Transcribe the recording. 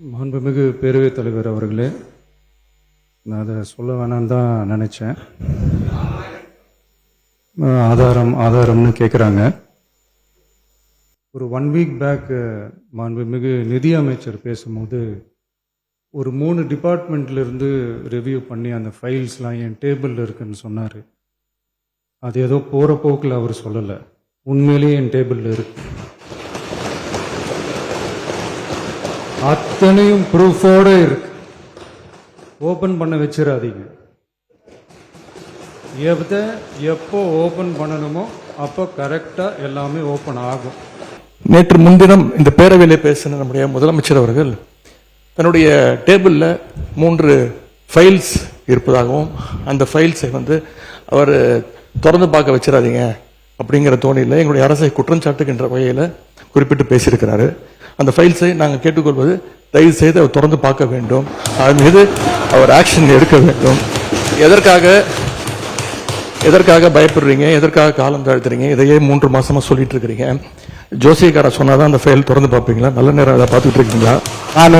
மாண்புமிகு பேரவைத் தலைவர் அவர்களே, நான் அதை சொல்ல வேணான்னு தான் நினச்சேன். ஆதாரம்னு கேட்குறாங்க. ஒரு 1 வீக் பேக் மாண்புமிகு நிதி அமைச்சர் பேசும்போது ஒரு 3 டிபார்ட்மெண்ட்லேருந்து ரிவ்யூ பண்ணி அந்த ஃபைல்ஸ்லாம் என் டேபிளில் இருக்குன்னு சொன்னார். அது ஏதோ போகிற போக்கில் அவர் சொல்லலை, உண்மையிலேயே என் டேபிளில் இருக்கு. அத்தனையும் ப்ரூஃபோடு இருக்கு. ஓப்பன் பண்ண வச்சிடாதீங்க. எப்போ ஓப்பன் பண்ணணுமோ அப்போ கரெக்டாக எல்லாமே ஓப்பன் ஆகும். நேற்று முன்தினம் இந்த பேரவையிலே பேசின நம்முடைய முதலமைச்சர் அவர்கள் தன்னுடைய டேபிளில் 3 ஃபைல்ஸ் இருப்பதாகவும் அந்த ஃபைல்ஸை அவர் திறந்து பார்க்க வச்சிடாதீங்க அப்படிங்கிற தோணியில் எங்களுடைய அரசை குற்றம் சாட்டுகின்ற வகையில் குறிப்பிட்டு பேசியிருக்கிறாரு. அந்த ஃபைல்ஸை நாங்கள் கேட்டுக்கொள்வது, தயவு செய்து அவர் திறந்து பார்க்க வேண்டும், அது மீது அவர் ஆக்ஷன் எடுக்க வேண்டும். எதற்காக பயப்படுறீங்க, எதற்காக காலம் தாழ்த்துறீங்க? இதையே 3 மாசமா சொல்லிட்டு இருக்கிறீங்க. ஜோசியக்கார சொன்னாதான் அந்த ஃபைல் திறந்து பார்ப்பீங்களா? நல்ல நேரம் அதை பார்த்துட்டு இருக்கீங்களா? நான்